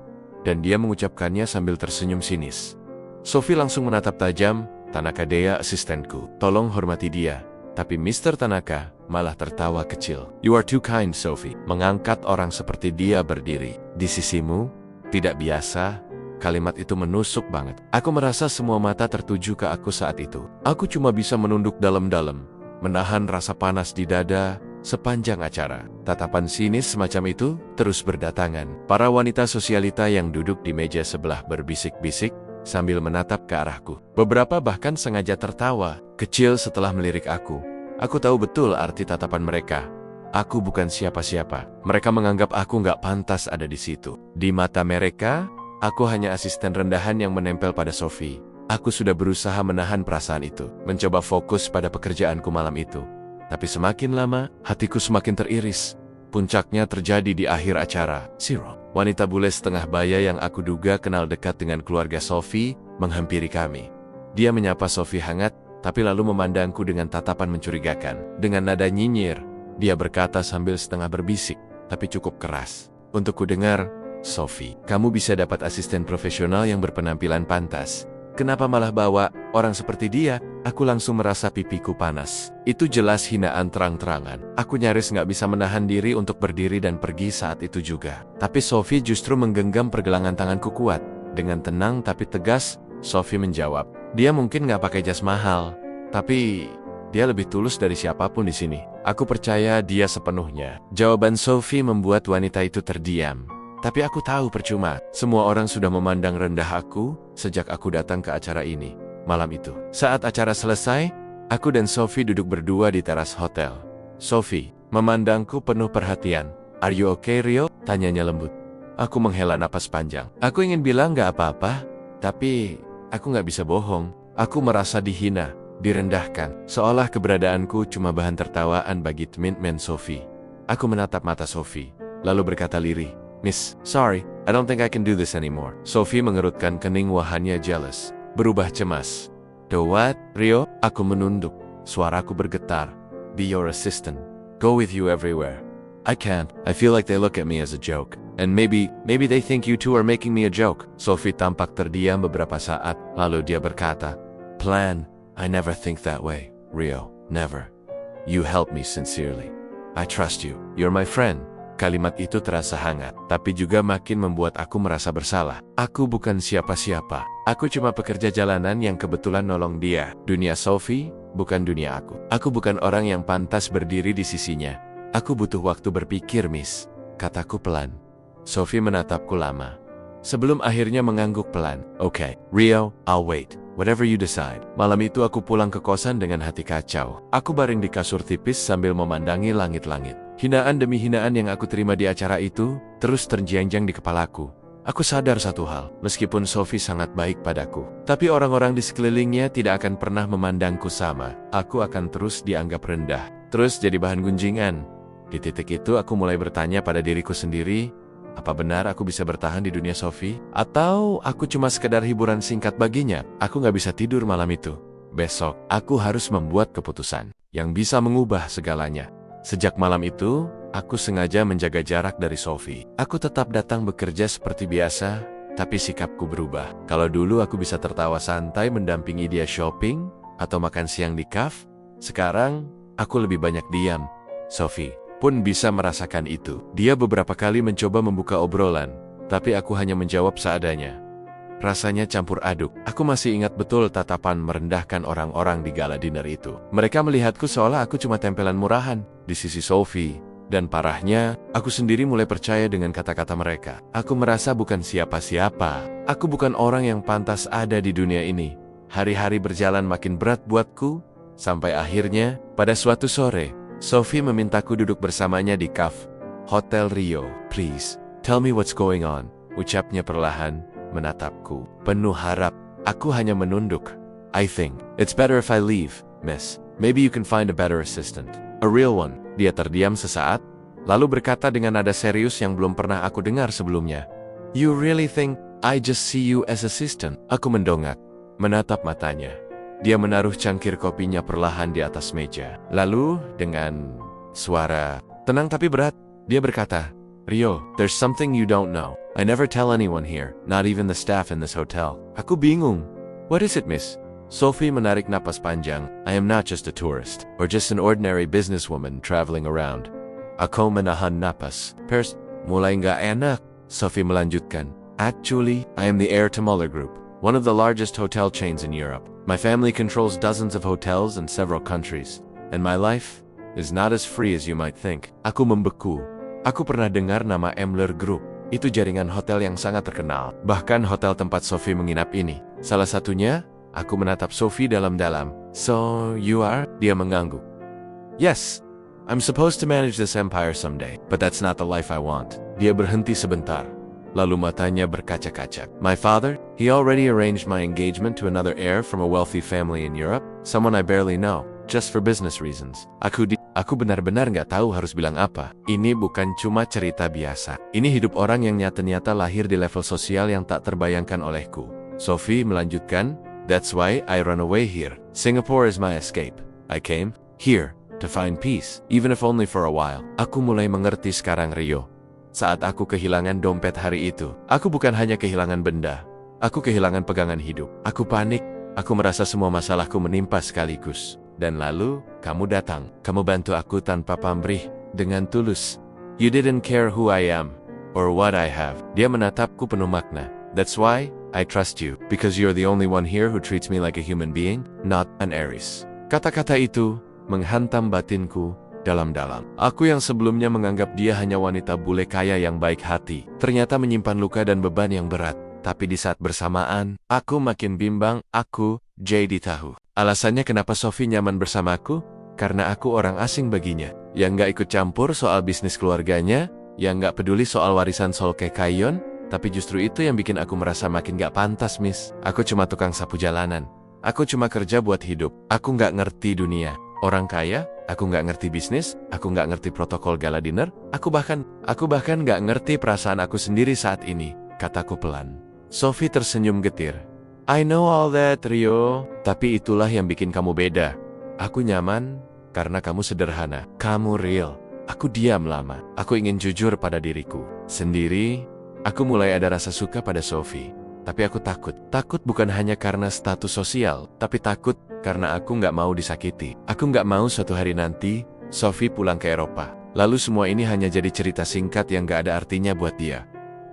Dan dia mengucapkannya sambil tersenyum sinis. Sophie langsung menatap tajam, Tanaka Dea asistenku. Tolong hormati dia. Tapi Mr. Tanaka malah tertawa kecil. You are too kind, Sophie. Mengangkat orang seperti dia berdiri. Di sisimu, tidak biasa. Kalimat itu menusuk banget. Aku merasa semua mata tertuju ke aku saat itu. Aku cuma bisa menunduk dalam-dalam, menahan rasa panas di dada sepanjang acara. Tatapan sinis semacam itu terus berdatangan. Para wanita sosialita yang duduk di meja sebelah berbisik-bisik sambil menatap ke arahku. Beberapa bahkan sengaja tertawa kecil setelah melirik aku. Aku tahu betul arti tatapan mereka. Aku bukan siapa-siapa. Mereka menganggap aku nggak pantas ada di situ. Di mata mereka, aku hanya asisten rendahan yang menempel pada Sophie. Aku sudah berusaha menahan perasaan itu, mencoba fokus pada pekerjaanku malam itu. Tapi semakin lama, hatiku semakin teriris. Puncaknya terjadi di akhir acara. Zero. Wanita bule setengah baya yang aku duga kenal dekat dengan keluarga Sophie menghampiri kami. Dia menyapa Sophie hangat, tapi lalu memandangku dengan tatapan mencurigakan. Dengan nada nyinyir, dia berkata sambil setengah berbisik, tapi cukup keras. Untuk kudengar, Sophie, kamu bisa dapat asisten profesional yang berpenampilan pantas. Kenapa malah bawa orang seperti dia? Aku langsung merasa pipiku panas. Itu jelas hinaan terang-terangan. Aku nyaris nggak bisa menahan diri untuk berdiri dan pergi saat itu juga. Tapi Sophie justru menggenggam pergelangan tanganku kuat. Dengan tenang tapi tegas, Sophie menjawab. Dia mungkin nggak pakai jas mahal, tapi dia lebih tulus dari siapapun di sini. Aku percaya dia sepenuhnya. Jawaban Sophie membuat wanita itu terdiam. Tapi aku tahu percuma. Semua orang sudah memandang rendah aku sejak aku datang ke acara ini. Malam itu, saat acara selesai, aku dan Sophie duduk berdua di teras hotel. Sophie memandangku penuh perhatian. Are you okay, Rio? Tanyanya lembut. Aku menghela napas panjang. Aku ingin bilang gak apa-apa, tapi aku gak bisa bohong. Aku merasa dihina, direndahkan. Seolah keberadaanku cuma bahan tertawaan bagi teman-teman Sophie. Aku menatap mata Sophie, lalu berkata lirih. Miss, sorry, I don't think I can do this anymore. Sophie mengerutkan kening wajahnya jealous. Berubah cemas. The what, Rio? Aku menunduk. Suaraku bergetar. Be your assistant. Go with you everywhere. I can't. I feel like they look at me as a joke. And maybe they think you two are making me a joke. Sophie tampak terdiam beberapa saat, lalu dia berkata, Plan, I never think that way, Rio. Never. You help me sincerely. I trust you. You're my friend. Kalimat itu terasa hangat, tapi juga makin membuat aku merasa bersalah. Aku bukan siapa-siapa. Aku cuma pekerja jalanan yang kebetulan nolong dia. Dunia Sophie, bukan dunia aku. Aku bukan orang yang pantas berdiri di sisinya. Aku butuh waktu berpikir, Miss. Kataku pelan. Sophie menatapku lama. Sebelum akhirnya mengangguk pelan. Okay, Rio, I'll wait. Whatever you decide. Malam itu aku pulang ke kosan dengan hati kacau. Aku baring di kasur tipis sambil memandangi langit-langit. Hinaan demi hinaan yang aku terima di acara itu terus terjenjang di kepalaku. Aku sadar satu hal, meskipun Sophie sangat baik padaku, tapi orang-orang di sekelilingnya tidak akan pernah memandangku sama. Aku akan terus dianggap rendah, terus jadi bahan gunjingan. Di titik itu aku mulai bertanya pada diriku sendiri, apa benar aku bisa bertahan di dunia Sophie? Atau aku cuma sekedar hiburan singkat baginya? Aku gak bisa tidur malam itu. Besok, aku harus membuat keputusan yang bisa mengubah segalanya. Sejak malam itu, aku sengaja menjaga jarak dari Sophie. Aku tetap datang bekerja seperti biasa, tapi sikapku berubah. Kalau dulu aku bisa tertawa santai mendampingi dia shopping atau makan siang di kafe, sekarang aku lebih banyak diam. Sophie pun bisa merasakan itu. Dia beberapa kali mencoba membuka obrolan, tapi aku hanya menjawab seadanya. Rasanya campur aduk. Aku masih ingat betul tatapan merendahkan orang-orang di gala dinner itu. Mereka melihatku seolah aku cuma tempelan murahan di sisi Sophie. Dan parahnya, aku sendiri mulai percaya dengan kata-kata mereka. Aku merasa bukan siapa-siapa. Aku bukan orang yang pantas ada di dunia ini. Hari-hari berjalan makin berat buatku, sampai akhirnya, pada suatu sore, Sophie memintaku duduk bersamanya di cafe Hotel Rio. Please, tell me what's going on. Ucapnya perlahan, menatapku, penuh harap. Aku hanya menunduk. I think it's better if I leave, miss. Maybe you can find a better assistant. A real one. Dia terdiam sesaat, lalu berkata dengan nada serius yang belum pernah aku dengar sebelumnya. You really think I just see you as assistant? Aku mendongak, menatap matanya. Dia menaruh cangkir kopinya perlahan di atas meja. Lalu, dengan suara tenang tapi berat. Dia berkata, "Rio, there's something you don't know. I never tell anyone here, not even the staff in this hotel." Aku bingung. "What is it, miss?" Sophie menarik napas panjang. "I am not just a tourist, or just an ordinary businesswoman traveling around." Aku menahan napas. Mulai nggak enak. Sophie melanjutkan, "Actually, I am the heir to Muller Group, one of the largest hotel chains in Europe. My family controls dozens of hotels in several countries, and my life is not as free as you might think." Aku membeku. Aku pernah dengar nama Muller Group. Itu jaringan hotel yang sangat terkenal. Bahkan hotel tempat Sophie menginap ini. Salah satunya, aku menatap Sophie dalam-dalam. "So, you are?" Dia mengangguk. "Yes, I'm supposed to manage this empire someday, but that's not the life I want." Dia berhenti sebentar. Lalu matanya berkaca-kaca. "My father, he already arranged my engagement to another heir from a wealthy family in Europe, someone I barely know, just for business reasons." Aku benar-benar nggak tahu harus bilang apa. Ini bukan cuma cerita biasa. Ini hidup orang yang nyata-nyata lahir di level sosial yang tak terbayangkan olehku. Sophie melanjutkan, "That's why I run away here. Singapore is my escape. I came here to find peace, even if only for a while." Aku mulai mengerti sekarang, Rio. Saat aku kehilangan dompet hari itu, aku bukan hanya kehilangan benda. Aku kehilangan pegangan hidup. Aku panik. Aku merasa semua masalahku menimpa sekaligus. Dan lalu, kamu datang. Kamu bantu aku tanpa pamrih, dengan tulus. You didn't care who I am, or what I have. Dia menatapku penuh makna. "That's why I trust you, because you're the only one here who treats me like a human being, not an heiress." Kata-kata itu menghantam batinku dalam-dalam. Aku yang sebelumnya menganggap dia hanya wanita bule kaya yang baik hati, ternyata menyimpan luka dan beban yang berat. Tapi di saat bersamaan, aku makin bimbang. Aku, JD tahu. Alasannya kenapa Sophie nyaman bersamaku? Karena aku orang asing baginya, yang gak ikut campur soal bisnis keluarganya, yang gak peduli soal warisan Solke Kayon, tapi justru itu yang bikin aku merasa makin gak pantas, miss. Aku cuma tukang sapu jalanan. Aku cuma kerja buat hidup. Aku gak ngerti dunia. Orang kaya, aku gak ngerti bisnis, aku gak ngerti protokol gala dinner, aku bahkan gak ngerti perasaan aku sendiri saat ini, kataku pelan. Sophie tersenyum getir. "I know all that, Rio. Tapi itulah yang bikin kamu beda. Aku nyaman karena kamu sederhana. Kamu real. Aku diam lama. Aku ingin jujur pada diriku sendiri." Aku mulai ada rasa suka pada Sophie. Tapi aku takut. Takut bukan hanya karena status sosial, tapi takut karena aku nggak mau disakiti. Aku nggak mau suatu hari nanti, Sophie pulang ke Eropa. Lalu semua ini hanya jadi cerita singkat yang nggak ada artinya buat dia.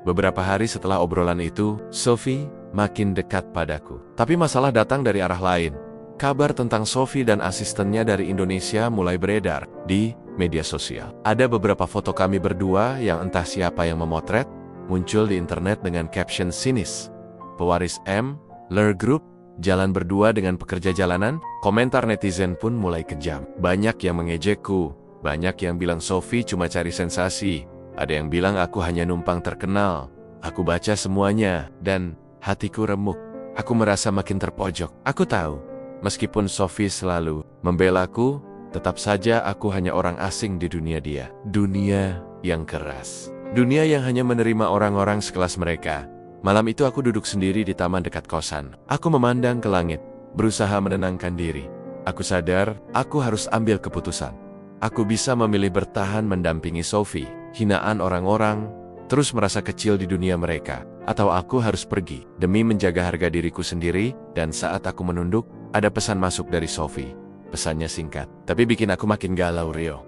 Beberapa hari setelah obrolan itu, Sophie makin dekat padaku. Tapi masalah datang dari arah lain. Kabar tentang Sophie dan asistennya dari Indonesia mulai beredar di media sosial. Ada beberapa foto kami berdua yang entah siapa yang memotret, muncul di internet dengan caption sinis. "Pewaris Muller Group, jalan berdua dengan pekerja jalanan." Komentar netizen pun mulai kejam. Banyak yang mengejekku, banyak yang bilang Sophie cuma cari sensasi. Ada yang bilang aku hanya numpang terkenal. Aku baca semuanya, dan hatiku remuk. Aku merasa makin terpojok. Aku tahu, meskipun Sophie selalu membelaku, tetap saja aku hanya orang asing di dunia dia. Dunia yang keras. Dunia yang hanya menerima orang-orang sekelas mereka. Malam itu aku duduk sendiri di taman dekat kosan. Aku memandang ke langit, berusaha menenangkan diri. Aku sadar, aku harus ambil keputusan. Aku bisa memilih bertahan mendampingi Sophie, hinaan orang-orang, terus merasa kecil di dunia mereka. Atau aku harus pergi, demi menjaga harga diriku sendiri. Dan saat aku menunduk, ada pesan masuk dari Sophie. Pesannya singkat, tapi bikin aku makin galau, Rio.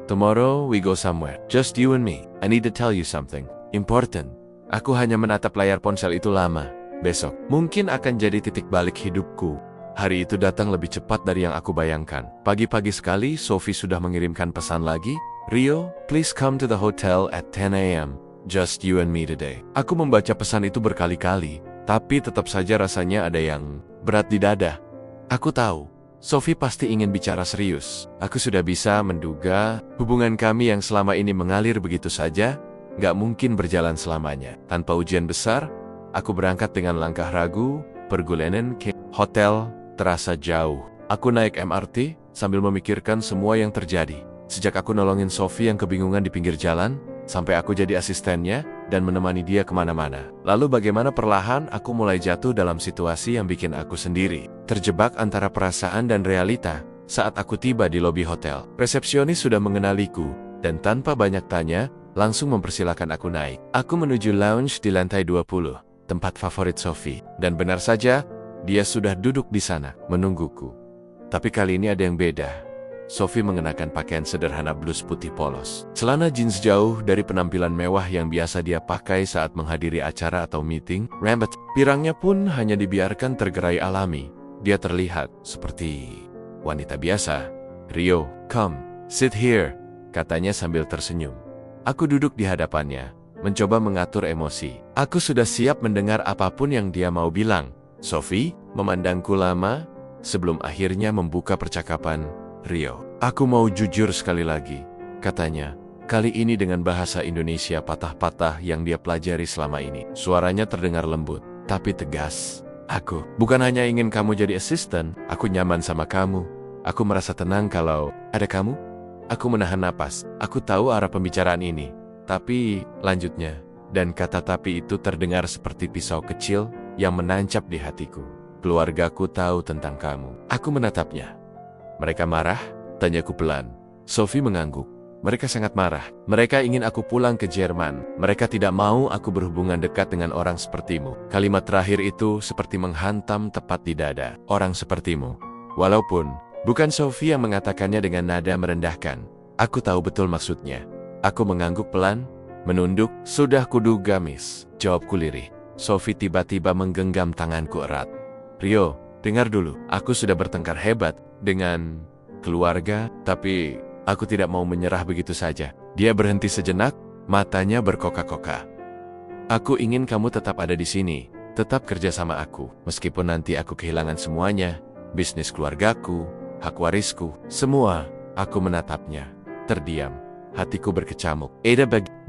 "Tomorrow we go somewhere, just you and me. I need to tell you something important." Aku hanya menatap layar ponsel itu lama. Besok, mungkin akan jadi titik balik hidupku. Hari itu datang lebih cepat dari yang aku bayangkan. Pagi-pagi sekali, Sophie sudah mengirimkan pesan lagi. "Rio, please come to the hotel at 10 a.m. Just you and me today." Aku membaca pesan itu berkali-kali, tapi tetap saja rasanya ada yang berat di dada. Aku tahu, Sophie pasti ingin bicara serius. Aku sudah bisa menduga hubungan kami yang selama ini mengalir begitu saja, gak mungkin berjalan selamanya. Tanpa ujian besar, aku berangkat dengan langkah ragu. Perjalanan ke hotel terasa jauh. Aku naik MRT sambil memikirkan semua yang terjadi. Sejak aku nolongin Sophie yang kebingungan di pinggir jalan, sampai aku jadi asistennya dan menemani dia kemana-mana. Lalu bagaimana perlahan aku mulai jatuh dalam situasi yang bikin aku sendiri terjebak antara perasaan dan realita. Saat aku tiba di lobi hotel, resepsionis sudah mengenaliku, dan tanpa banyak tanya, langsung mempersilahkan aku naik. Aku menuju lounge di lantai 20, tempat favorit Sophie. Dan benar saja, dia sudah duduk di sana, menungguku. Tapi kali ini ada yang beda. Sophie mengenakan pakaian sederhana blus putih polos. Celana jeans jauh dari penampilan mewah yang biasa dia pakai saat menghadiri acara atau meeting. Rambut pirangnya pun hanya dibiarkan tergerai alami. Dia terlihat seperti wanita biasa. "Rio, come, sit here," katanya sambil tersenyum. Aku duduk di hadapannya, mencoba mengatur emosi. Aku sudah siap mendengar apapun yang dia mau bilang. Sophie memandangku lama sebelum akhirnya membuka percakapan. "Rio, aku mau jujur sekali lagi," katanya. Kali ini dengan bahasa Indonesia patah-patah yang dia pelajari selama ini. Suaranya terdengar lembut, tapi tegas. "Aku bukan hanya ingin kamu jadi asisten, aku nyaman sama kamu. Aku merasa tenang kalau ada kamu." Aku menahan napas. Aku tahu arah pembicaraan ini. Tapi, lanjutnya. Dan kata tapi itu terdengar seperti pisau kecil yang menancap di hatiku. "Keluargaku tahu tentang kamu." Aku menatapnya. "Mereka marah?" tanyaku pelan. Sophie mengangguk. "Mereka sangat marah. Mereka ingin aku pulang ke Jerman. Mereka tidak mau aku berhubungan dekat dengan orang sepertimu." Kalimat terakhir itu seperti menghantam tepat di dada. "Orang sepertimu." Walaupun bukan Sophie yang mengatakannya dengan nada merendahkan. Aku tahu betul maksudnya. Aku mengangguk pelan, menunduk. "Sudah kuduga, Miss," jawabku lirih. Sophie tiba-tiba menggenggam tanganku erat. "Rio, dengar dulu. Aku sudah bertengkar hebat dengan keluarga, tapi aku tidak mau menyerah begitu saja." Dia berhenti sejenak, matanya berkoka-koka. "Aku ingin kamu tetap ada di sini, tetap kerja sama aku. Meskipun nanti aku kehilangan semuanya, bisnis keluargaku, hak warisku, semua." Aku menatapnya, terdiam. Hatiku berkecamuk.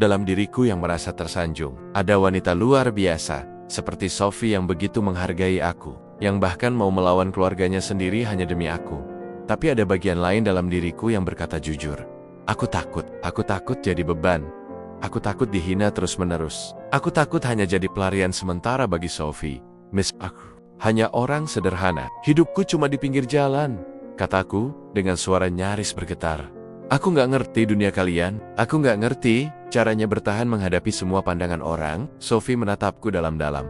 Dalam diriku yang merasa tersanjung. Ada wanita luar biasa, seperti Sophie yang begitu menghargai aku, yang bahkan mau melawan keluarganya sendiri hanya demi aku. Tapi ada bagian lain dalam diriku yang berkata jujur. Aku takut jadi beban. Aku takut dihina terus-menerus. Aku takut hanya jadi pelarian sementara bagi Sophie. "Miss, aku hanya orang sederhana. Hidupku cuma di pinggir jalan," kataku dengan suara nyaris bergetar. "Aku nggak ngerti dunia kalian. Aku nggak ngerti caranya bertahan menghadapi semua pandangan orang." Sophie menatapku dalam-dalam.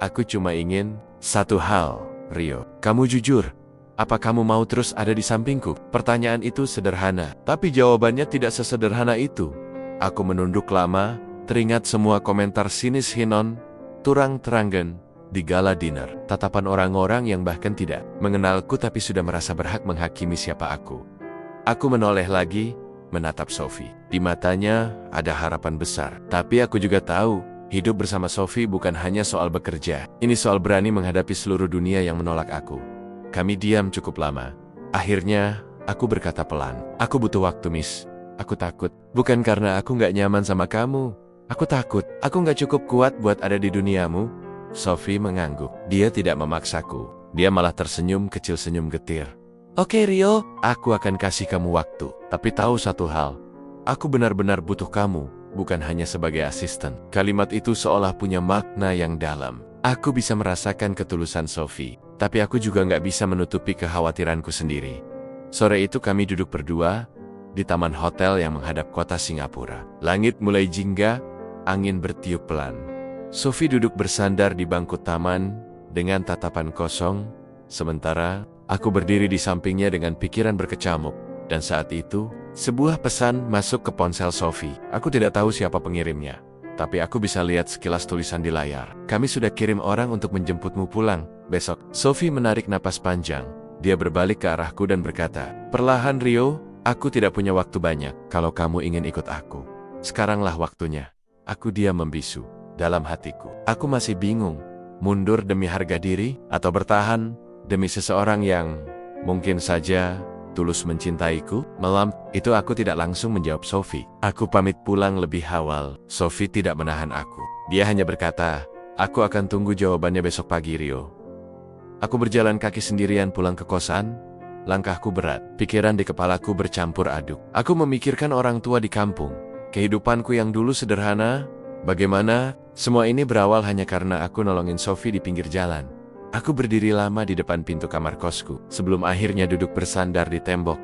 "Aku cuma ingin satu hal, Rio. Kamu jujur. Apa kamu mau terus ada di sampingku?" Pertanyaan itu sederhana, tapi jawabannya tidak sesederhana itu. Aku menunduk lama, teringat semua komentar sinis Hinon, turang teranggen, di gala dinner. Tatapan orang-orang yang bahkan tidak mengenalku tapi sudah merasa berhak menghakimi siapa aku. Aku menoleh lagi, menatap Sophie. Di matanya ada harapan besar. Tapi aku juga tahu, hidup bersama Sophie bukan hanya soal bekerja. Ini soal berani menghadapi seluruh dunia yang menolak aku. Kami diam cukup lama. Akhirnya, aku berkata pelan. "Aku butuh waktu, Miss. Aku takut. Bukan karena aku nggak nyaman sama kamu. Aku takut. Aku nggak cukup kuat buat ada di duniamu." Sophie mengangguk. Dia tidak memaksaku. Dia malah tersenyum kecil senyum getir. "Oke, Rio, aku akan kasih kamu waktu. Tapi tahu satu hal. Aku benar-benar butuh kamu, bukan hanya sebagai asisten." Kalimat itu seolah punya makna yang dalam. Aku bisa merasakan ketulusan Sophie, tapi aku juga nggak bisa menutupi kekhawatiranku sendiri. Sore itu kami duduk berdua di taman hotel yang menghadap kota Singapura. Langit mulai jingga, angin bertiup pelan. Sophie duduk bersandar di bangku taman dengan tatapan kosong, sementara aku berdiri di sampingnya dengan pikiran berkecamuk. Dan saat itu, sebuah pesan masuk ke ponsel Sophie. Aku tidak tahu siapa pengirimnya, tapi aku bisa lihat sekilas tulisan di layar. "Kami sudah kirim orang untuk menjemputmu pulang besok." Sophie menarik napas panjang. Dia berbalik ke arahku dan berkata, "Perlahan, Rio, aku tidak punya waktu banyak. Kalau kamu ingin ikut aku, sekaranglah waktunya." Aku diam membisu. Dalam hatiku, aku masih bingung. Mundur demi harga diri, atau bertahan demi seseorang yang mungkin saja tulus mencintaiku? Itu aku tidak langsung menjawab Sophie. Aku pamit pulang lebih awal. Sophie tidak menahan aku. Dia hanya berkata, "Aku akan tunggu jawabannya besok pagi, Rio." Aku berjalan kaki sendirian pulang ke kosan. Langkahku berat. Pikiran di kepalaku bercampur aduk. Aku memikirkan orang tua di kampung. Kehidupanku yang dulu sederhana. Bagaimana semua ini berawal hanya karena aku nolongin Sophie di pinggir jalan. Aku berdiri lama di depan pintu kamar kosku, sebelum akhirnya duduk bersandar di tembok.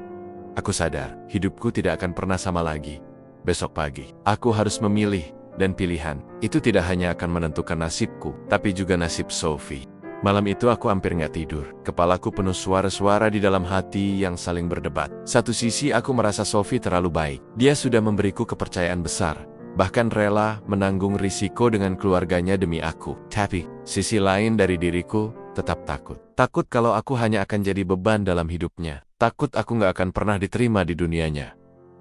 Aku sadar, hidupku tidak akan pernah sama lagi. Besok pagi, aku harus memilih, dan pilihan itu tidak hanya akan menentukan nasibku, tapi juga nasib Sophie. Malam itu aku hampir nggak tidur. Kepalaku penuh suara-suara di dalam hati yang saling berdebat. Satu sisi aku merasa Sophie terlalu baik. Dia sudah memberiku kepercayaan besar, bahkan rela menanggung risiko dengan keluarganya demi aku. Tapi, sisi lain dari diriku tetap takut. Takut kalau aku hanya akan jadi beban dalam hidupnya. Takut aku nggak akan pernah diterima di dunianya.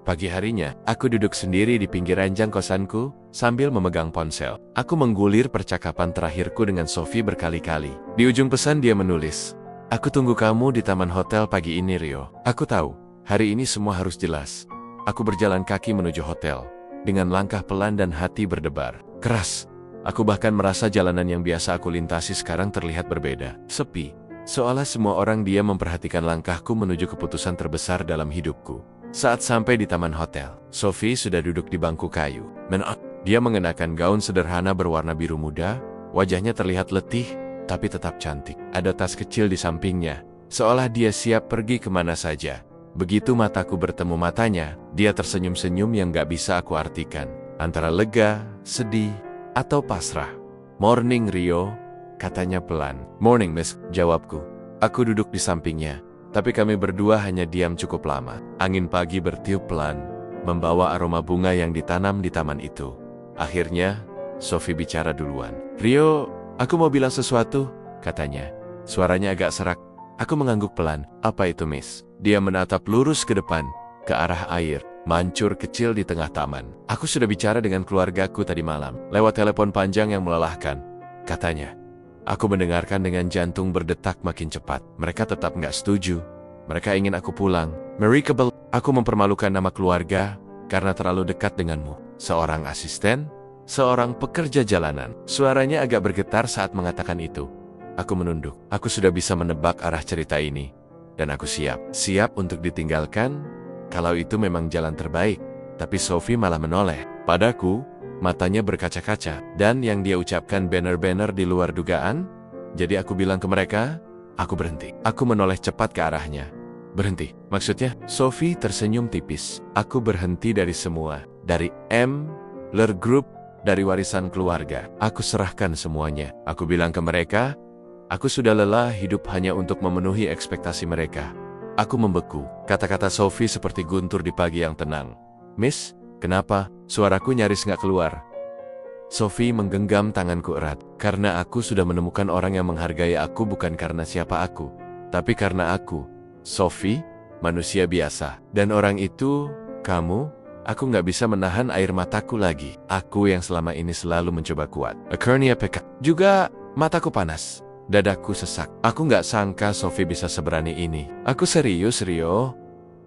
Pagi harinya, aku duduk sendiri di pinggir ranjang kosanku sambil memegang ponsel. Aku menggulir percakapan terakhirku dengan Sophie berkali-kali. Di ujung pesan dia menulis, "Aku tunggu kamu di taman hotel pagi ini, Rio." Aku tahu, hari ini semua harus jelas. Aku berjalan kaki menuju hotel, dengan langkah pelan dan hati berdebar keras. Aku bahkan merasa jalanan yang biasa aku lintasi sekarang terlihat berbeda. Sepi, seolah semua orang dia memperhatikan langkahku menuju keputusan terbesar dalam hidupku. Saat sampai di taman hotel, Sophie sudah duduk di bangku kayu. Dia mengenakan gaun sederhana berwarna biru muda, wajahnya terlihat letih, tapi tetap cantik. Ada tas kecil di sampingnya, seolah dia siap pergi kemana saja. Begitu mataku bertemu matanya, dia tersenyum-senyum yang gak bisa aku artikan. Antara lega, sedih, atau pasrah. "Morning, Rio," katanya pelan. "Morning, Miss," jawabku. Aku duduk di sampingnya. Tapi kami berdua hanya diam cukup lama. Angin pagi bertiup pelan, membawa aroma bunga yang ditanam di taman itu. Akhirnya, Sophie bicara duluan. "Rio, aku mau bilang sesuatu," katanya. Suaranya agak serak. Aku mengangguk pelan. "Apa itu, Miss?" Dia menatap lurus ke depan, ke arah air mancur kecil di tengah taman. "Aku sudah bicara dengan keluargaku tadi malam, lewat telepon panjang yang melelahkan," katanya. Aku mendengarkan dengan jantung berdetak makin cepat. Mereka tetap nggak setuju. Mereka ingin aku pulang. "Merikable, aku mempermalukan nama keluarga karena terlalu dekat denganmu. Seorang asisten, seorang pekerja jalanan." Suaranya agak bergetar saat mengatakan itu. Aku menunduk. Aku sudah bisa menebak arah cerita ini. Dan aku siap. Siap untuk ditinggalkan kalau itu memang jalan terbaik. Tapi Sophie malah menoleh padaku. Matanya berkaca-kaca, dan yang dia ucapkan benar-benar di luar dugaan. Jadi aku bilang ke mereka, "Aku berhenti." Aku menoleh cepat ke arahnya. "Berhenti? Maksudnya?" Sophie tersenyum tipis. "Aku berhenti dari semua. Dari Ler Group, dari warisan keluarga. Aku serahkan semuanya." Aku bilang ke mereka, aku sudah lelah hidup hanya untuk memenuhi ekspektasi mereka. Aku membeku. Kata-kata Sophie seperti guntur di pagi yang tenang. "Miss, kenapa?" Suaraku nyaris nggak keluar. Sophie menggenggam tanganku erat. "Karena aku sudah menemukan orang yang menghargai aku bukan karena siapa aku, tapi karena aku, Sophie, manusia biasa. Dan orang itu, kamu, aku nggak bisa menahan air mataku lagi. Aku yang selama ini selalu mencoba kuat." Akhirnya peka. Juga mataku panas. Dadaku sesak. Aku nggak sangka Sophie bisa seberani ini. "Aku serius, Rio,"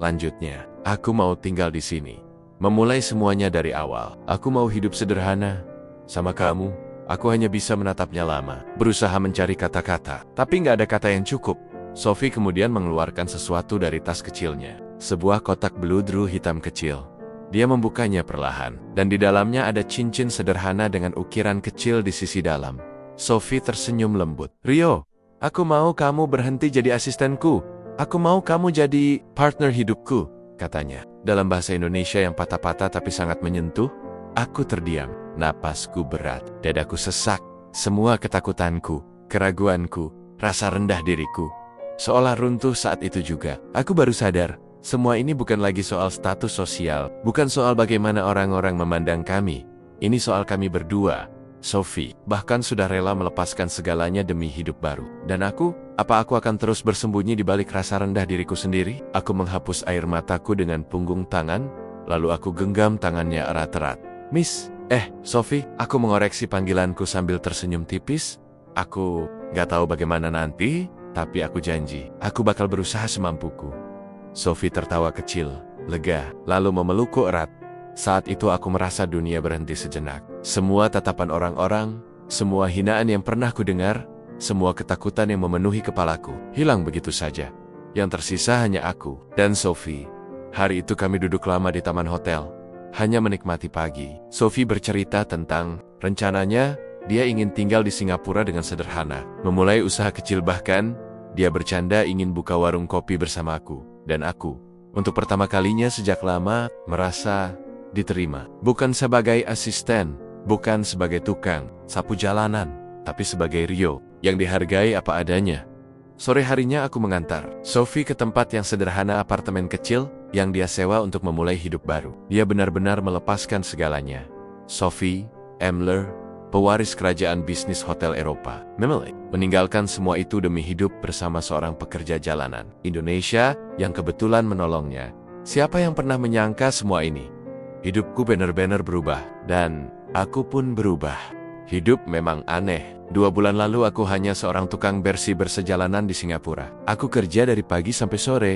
lanjutnya. "Aku mau tinggal di sini. Memulai semuanya dari awal. Aku mau hidup sederhana. Sama kamu, aku hanya bisa menatapnya lama. Berusaha mencari kata-kata, tapi nggak ada kata yang cukup." Sophie kemudian mengeluarkan sesuatu dari tas kecilnya. Sebuah kotak beludru hitam kecil. Dia membukanya perlahan, dan di dalamnya ada cincin sederhana dengan ukiran kecil di sisi dalam. Sophie tersenyum lembut. "Rio, aku mau kamu berhenti jadi asistenku. Aku mau kamu jadi partner hidupku," katanya. Dalam bahasa Indonesia yang patah-patah tapi sangat menyentuh. Aku terdiam. Napasku berat. Dadaku sesak. Semua ketakutanku, keraguanku, rasa rendah diriku seolah runtuh saat itu juga. Aku baru sadar, semua ini bukan lagi soal status sosial, bukan soal bagaimana orang-orang memandang kami. Ini soal kami berdua. Sophie bahkan sudah rela melepaskan segalanya demi hidup baru. Dan aku? Apa aku akan terus bersembunyi di balik rasa rendah diriku sendiri? Aku menghapus air mataku dengan punggung tangan, lalu aku genggam tangannya erat-erat. "Miss, Sophie," aku mengoreksi panggilanku sambil tersenyum tipis. "Aku gak tahu bagaimana nanti, tapi aku janji, aku bakal berusaha semampuku." Sophie tertawa kecil, lega, lalu memelukku erat. Saat itu aku merasa dunia berhenti sejenak. Semua tatapan orang-orang, semua hinaan yang pernah kudengar, semua ketakutan yang memenuhi kepalaku, hilang begitu saja. Yang tersisa hanya aku dan Sophie. Hari itu kami duduk lama di taman hotel, hanya menikmati pagi. Sophie bercerita tentang rencananya Dia ingin tinggal di Singapura dengan sederhana, memulai usaha kecil, bahkan dia bercanda ingin buka warung kopi bersama aku. Dan aku, untuk pertama kalinya sejak lama, merasa diterima. Bukan sebagai asisten, bukan sebagai tukang sapu jalanan, tapi sebagai Rio yang dihargai apa adanya. Sore harinya aku mengantar Sophie ke tempat yang sederhana, apartemen kecil yang dia sewa untuk memulai hidup baru. Dia benar-benar melepaskan segalanya. Sophie Emler, pewaris kerajaan bisnis hotel Eropa, meninggalkan semua itu demi hidup bersama seorang pekerja jalanan Indonesia yang kebetulan menolongnya. Siapa yang pernah menyangka semua ini? Hidupku benar-benar berubah, dan aku pun berubah. Hidup memang aneh. 2 bulan lalu aku hanya seorang tukang bersih bersejalanan di Singapura. Aku kerja dari pagi sampai sore,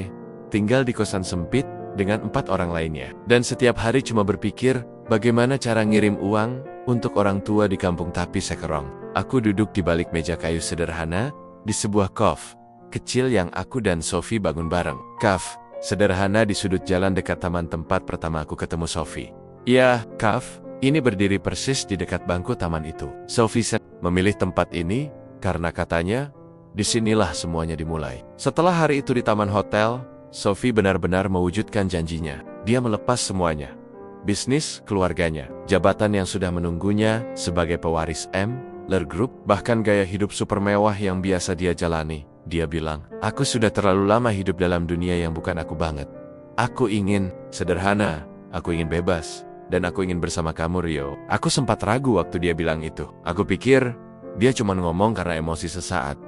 tinggal di kosan sempit dengan 4 orang lainnya. Dan setiap hari cuma berpikir bagaimana cara ngirim uang untuk orang tua di kampung tapi sekerong. Aku duduk di balik meja kayu sederhana di sebuah cafe kecil yang aku dan Sophie bangun bareng. Cafe sederhana di sudut jalan dekat taman tempat pertama aku ketemu Sophie. Ya, cafe ini berdiri persis di dekat bangku taman itu. Sophie memilih tempat ini karena katanya, disinilah semuanya dimulai. Setelah hari itu di taman hotel, Sophie benar-benar mewujudkan janjinya. Dia melepas semuanya. Bisnis, keluarganya, jabatan yang sudah menunggunya sebagai pewaris Emler Group, bahkan gaya hidup super mewah yang biasa dia jalani. Dia bilang, aku sudah terlalu lama hidup dalam dunia yang bukan aku banget. Aku ingin sederhana, aku ingin bebas. Dan aku ingin bersama kamu, Rio. Aku sempat ragu waktu dia bilang itu. Aku pikir dia cuma ngomong karena emosi sesaat.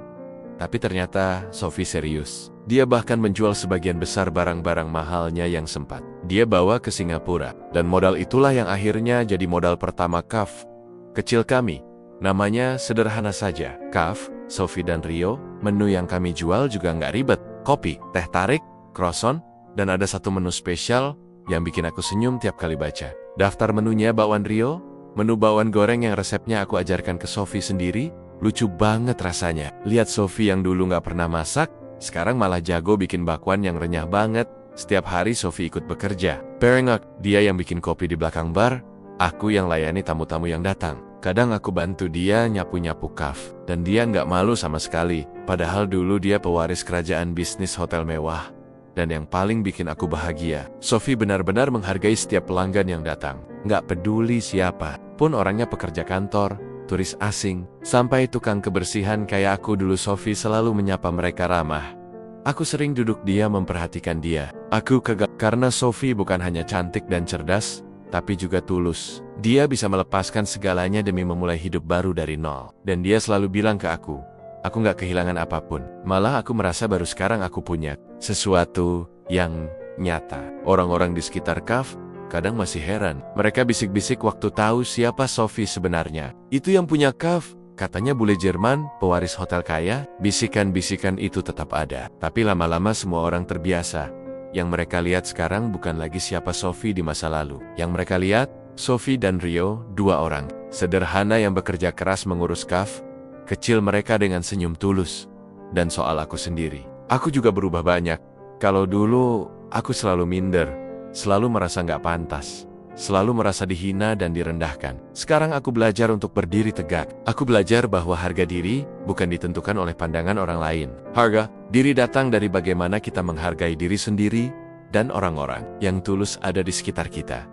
Tapi ternyata Sophie serius. Dia bahkan menjual sebagian besar barang-barang mahalnya yang sempat dia bawa ke Singapura. Dan modal itulah yang akhirnya jadi modal pertama cafe kecil kami. Namanya sederhana saja, Cafe Sophie dan Rio. Menu yang kami jual juga nggak ribet. Kopi, teh tarik, croissant, dan ada satu menu spesial yang bikin aku senyum tiap kali baca. Daftar menunya bakwan Rio, menu bakwan goreng yang resepnya aku ajarkan ke Sophie sendiri. Lucu banget rasanya. Lihat Sophie yang dulu nggak pernah masak, sekarang malah jago bikin bakwan yang renyah banget. Setiap hari Sophie ikut bekerja. Pairing up, dia yang bikin kopi di belakang bar, aku yang layani tamu-tamu yang datang. Kadang aku bantu dia nyapu-nyapu cafe, dan dia nggak malu sama sekali. Padahal dulu dia pewaris kerajaan bisnis hotel mewah. Dan yang paling bikin aku bahagia, Sophie benar-benar menghargai setiap pelanggan yang datang. Nggak peduli siapa, pun orangnya pekerja kantor, turis asing, sampai tukang kebersihan kayak aku dulu. Sophie selalu menyapa mereka ramah. Aku sering duduk dia memperhatikan dia. Aku kagak karena Sophie bukan hanya cantik dan cerdas, tapi juga tulus. Dia bisa melepaskan segalanya demi memulai hidup baru dari nol. Dan dia selalu bilang ke aku nggak kehilangan apapun. Malah aku merasa baru sekarang aku punya sesuatu yang nyata. Orang-orang di sekitar cafe kadang masih heran. Mereka bisik-bisik waktu tahu siapa Sophie sebenarnya. Itu yang punya cafe, katanya bule Jerman, pewaris hotel kaya. Bisikan-bisikan itu tetap ada. Tapi lama-lama semua orang terbiasa. Yang mereka lihat sekarang bukan lagi siapa Sophie di masa lalu. Yang mereka lihat, Sophie dan Rio, 2 orang sederhana yang bekerja keras mengurus cafe kecil mereka dengan senyum tulus. Dan soal aku sendiri, aku juga berubah banyak. Kalau dulu, aku selalu minder, selalu merasa nggak pantas, selalu merasa dihina dan direndahkan. Sekarang aku belajar untuk berdiri tegak. Aku belajar bahwa harga diri bukan ditentukan oleh pandangan orang lain. Harga diri datang dari bagaimana kita menghargai diri sendiri dan orang-orang yang tulus ada di sekitar kita.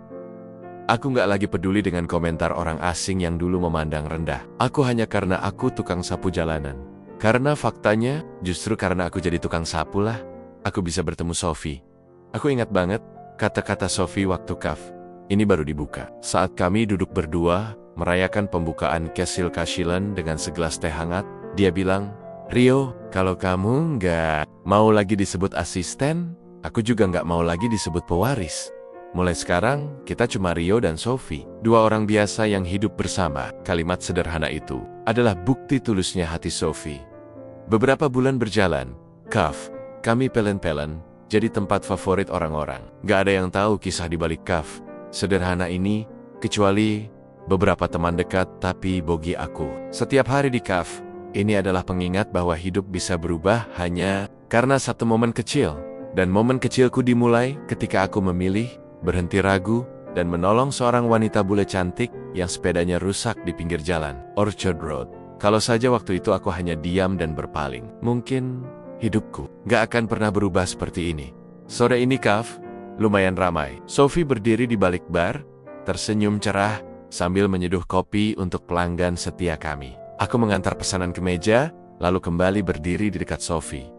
Aku nggak lagi peduli dengan komentar orang asing yang dulu memandang rendah aku hanya karena aku tukang sapu jalanan. Karena faktanya, justru karena aku jadi tukang sapu lah, aku bisa bertemu Sophie. Aku ingat banget kata-kata Sophie waktu cafe ini baru dibuka. Saat kami duduk berdua, merayakan pembukaan Kesil Kashilan dengan segelas teh hangat, dia bilang, Rio, kalau kamu nggak mau lagi disebut asisten, aku juga nggak mau lagi disebut pewaris. Mulai sekarang, kita cuma Rio dan Sophie, 2 orang biasa yang hidup bersama. Kalimat sederhana itu adalah bukti tulusnya hati Sophie. Beberapa bulan berjalan, cafe kami pelen-pelen jadi tempat favorit orang-orang. Gak ada yang tahu kisah di balik cafe sederhana ini, kecuali beberapa teman dekat tapi bogi aku. Setiap hari di cafe ini adalah pengingat bahwa hidup bisa berubah hanya karena satu momen kecil. Dan momen kecilku dimulai ketika aku memilih berhenti ragu dan menolong seorang wanita bule cantik yang sepedanya rusak di pinggir jalan, Orchard Road. Kalau saja waktu itu aku hanya diam dan berpaling, mungkin hidupku gak akan pernah berubah seperti ini. Sore ini kafe lumayan ramai. Sophie berdiri di balik bar, tersenyum cerah sambil menyeduh kopi untuk pelanggan setia kami. Aku mengantar pesanan ke meja, lalu kembali berdiri di dekat Sophie.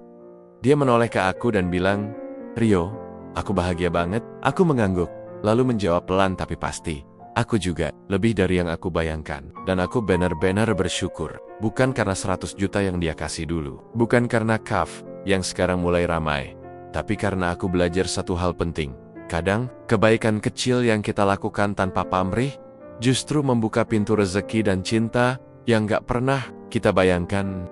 Dia menoleh ke aku dan bilang, "Rio, aku bahagia banget." Aku mengangguk, lalu menjawab pelan tapi pasti, "Aku juga, lebih dari yang aku bayangkan." Dan aku benar-benar bersyukur, bukan karena 100 juta yang dia kasih dulu, bukan karena kafe yang sekarang mulai ramai, tapi karena aku belajar satu hal penting. Kadang, kebaikan kecil yang kita lakukan tanpa pamrih, justru membuka pintu rezeki dan cinta yang gak pernah kita bayangkan.